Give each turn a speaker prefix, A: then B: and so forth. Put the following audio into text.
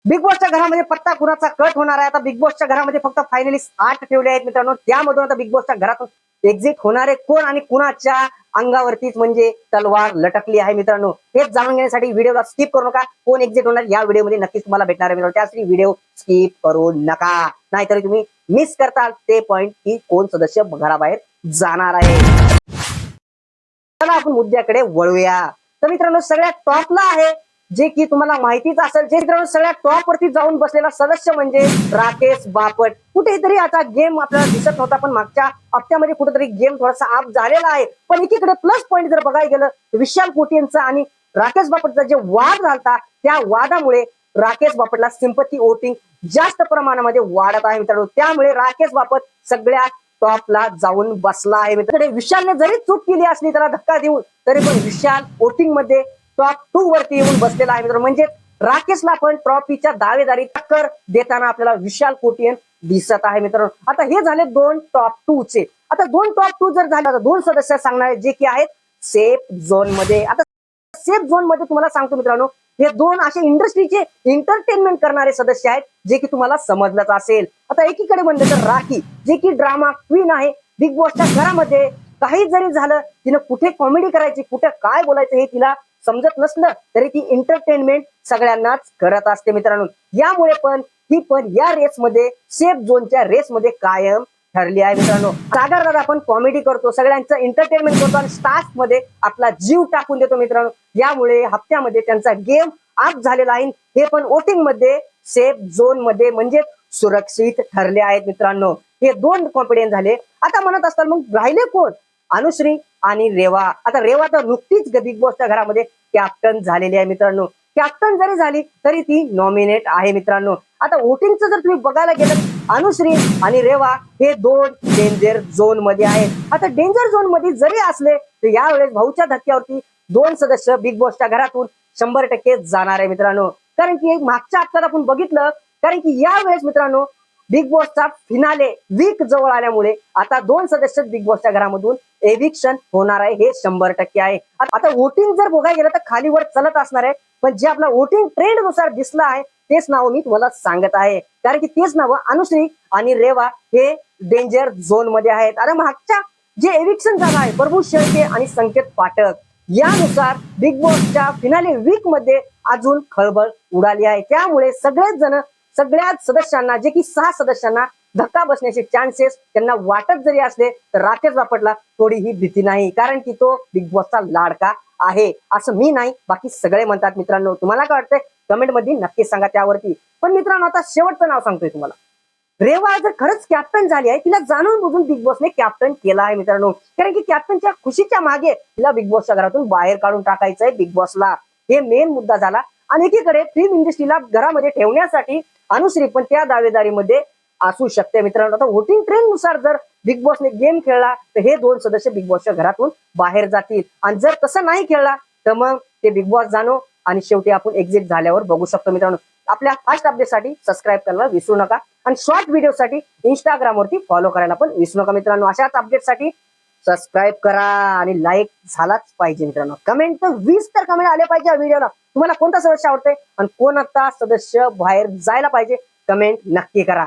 A: Big बॉसच्या घरामध्ये पत्ता कुणाचा कट होणार आहे. आता बिग बॉसच्या घरामध्ये फक्त फायनली 8 ठेवले आहेत मित्रांनो. त्यामधून आता बिग बॉसच्या घरातून एक्झिट होणारे कोण आणि कुणाच्या अंगावरतीच म्हणजे तलवार लटकली आहे मित्रांनो. हेच जाणून घेण्यासाठी व्हिडिओला स्किप करू नका. कोण एक्झिट होणार या व्हिडिओमध्ये नक्कीच तुम्हाला भेटणार आहे मित्रांनो. त्यासाठी व्हिडिओ स्किप करू नका, नाहीतर तुम्ही मिस करताल ते पॉइंट की कोण सदस्य घराबाहेर जाणार आहे. चला आपण मुद्द्याकडे वळूया. तर मित्रांनो सगळ्यात टॉपला आहे जे की तुम्हाला माहितीच असेल, जे मित्रांनो सगळ्यात टॉप वरती जाऊन बसलेला सदस्य म्हणजे राकेश बापट. कुठेतरी आता गेम आपल्याला दिसत नव्हता, पण मागच्या हप्त्यामध्ये कुठेतरी गेम थोडासा अप झालेला आहे. पण एकीकडे प्लस पॉईंट जर बघायला गेलं विशाल कोटियांचा आणि राकेश बापटचा जे वाद झालता त्या वादामुळे राकेश बापटला सिंपथी वोटिंग जास्त प्रमाणामध्ये वाढत आहे मित्रांनो. त्यामुळे राकेश बापट सगळ्यात टॉपला जाऊन बसला आहे मित्रांनो. विशालने जरी चूक केली असली त्याला धक्का देऊन, तरी पण विशाल वोटिंग मध्ये टॉप 2 वरती येऊन बसलेला आहे मित्रांनो. म्हणजे राकेशला पण ट्रॉफीच्या दावेदारी टक्कर देताना आपल्याला विशाल कोटियन दिसत आहे मित्रांनो. आता हे झाले 2 टॉप 2 चे. आता 2 टॉप 2 जर झाले, आता 2 सदस्य सांगणार जे की आहेत सेफ झोन मध्ये. आता सेफ झोन मध्ये तुम्हाला सांगतो मित्रांनो, हे 2 असे इंडस्ट्रीचे एंटरटेनमेंट करणारे सदस्य आहेत जे की तुम्हाला समजलंच असेल. आता एकीकडे म्हणलं तर राखी जे की ड्रामा क्वीन आहे. बिग बॉसच्या घरामध्ये काही जरी झालं तिनं कुठे कॉमेडी करायची, कुठे काय बोलायचं हे तिला समजत नसलं तरी ती एंटरटेनमेंट सगळ्यांनाच करत असते मित्रांनो. यामुळे पण ही पण या रेसमध्ये सेफ झोनच्या रेसमध्ये कायम ठरली आहे मित्रांनो. सागर दादा आपण कॉमेडी करतो, सगळ्यांचं एंटरटेनमेंट करतो आणि स्टार्स मध्ये आपला जीव टाकून देतो मित्रांनो. यामुळे हप्त्यामध्ये त्यांचा गेम अप झालेला आहे. हे पण वोटिंग मध्ये सेफ झोन मध्ये म्हणजे सुरक्षित ठरले आहेत मित्रांनो. हे 2 कॉम्पिडियन झाले. आता म्हणत असताल मग राहिले कोण? अनुश्री आणि रेवा. आता रेवा तर नुकतीच बिग बॉसच्या घरामध्ये कॅप्टन झालेली आहे मित्रांनो. कॅप्टन जरी झाली तरी ती नॉमिनेट आहे मित्रांनो. आता वोटिंगचं जर तुम्ही बघायला गेलं, अनुश्री आणि रेवा हे 2 डेंजर झोन मध्ये आहेत. आता डेंजर झोन मध्ये जरी असले तर यावेळेस भाऊच्या धक्क्यावरती 2 सदस्य बिग बॉसच्या घरातून 100% जाणार आहे मित्रांनो. कारण की मागच्या हप्त्यात आपण बघितलं, कारण की यावेळेस मित्रांनो बिग बॉसचा फिनाले वीक जवळ आल्यामुळे आता 2 सदस्य बिग बॉसच्या घरामधून एविक्शन होणार आहे, हे 100% आहे. आता वोटिंग जर बघायला गेलं तर खालीवर चलत असणार आहे, पण जे आपला वोटिंग ट्रेंड नुसार दिसलं आहे तेच नाव मी तुम्हाला सांगत आहे. कारण की तेच नाव अनुश्री आणि रेवा हे डेंजर झोन मध्ये आहेत. आता मागच्या जे एविक्शन झालं आहे प्रभू शेळके आणि संकेत पाठक, यानुसार बिग बॉसच्या फिनाले वीक मध्ये अजून खळबळ उडाली आहे. त्यामुळे सगळेच जण सगळ्याच सदस्यांना जे की 6 सदस्यांना धक्का बसण्याचे चान्सेस त्यांना वाटत जरी असले तर राकेश बापटला थोडीही भीती नाही, कारण की तो बिग बॉसचा लाडका आहे असं मी नाही, बाकी सगळे म्हणतात मित्रांनो. तुम्हाला काय वाटतंय कमेंट मध्ये नक्की सांगा त्यावरती. पण मित्रांनो आता शेवटचं नाव सांगतोय तुम्हाला. रेवा जर खरंच कॅप्टन झाली आहे, तिला जाणून बुजून बिग बॉसने कॅप्टन केला आहे मित्रांनो. कारण की कॅप्टनच्या खुशीच्या मागे तिला बिग बॉसच्या घरातून बाहेर काढून टाकायचंय बिग बॉसला, हे मेन मुद्दा झाला. आणि एकीकडे फिल्म इंडस्ट्रीला घरामध्ये ठेवण्यासाठी अनुश्री पण त्या दावेदारीमध्ये असू शकते मित्रांनो. आता वोटिंग ट्रेंड नुसार जर बिग बॉसने गेम खेळला तर हे 2 सदस्य बिग बॉसच्या घरातून बाहेर जातील, आणि जर तसं नाही खेळला तर मग ते बिग बॉस जाणो आणि शेवटी आपण एक्झिट झाल्यावर बघू शकतो मित्रांनो. आपल्या फास्ट अपडेटसाठी सबस्क्राईब करायला विसरू नका आणि शॉर्ट व्हिडिओसाठी इंस्टाग्रामवरती फॉलो करायला पण विसरू नका मित्रांनो. अशाच अपडेटसाठी सबस्क्राईब करा आणि लाईक झालाच पाहिजे मित्रांनो. कमेंट तर 20 तर कमेंट आले पाहिजे या व्हिडिओला. तुम्हाला कोणता सदस्य आवडतंय आणि कोणता सदस्य बाहेर जायला पाहिजे कमेंट नक्की करा.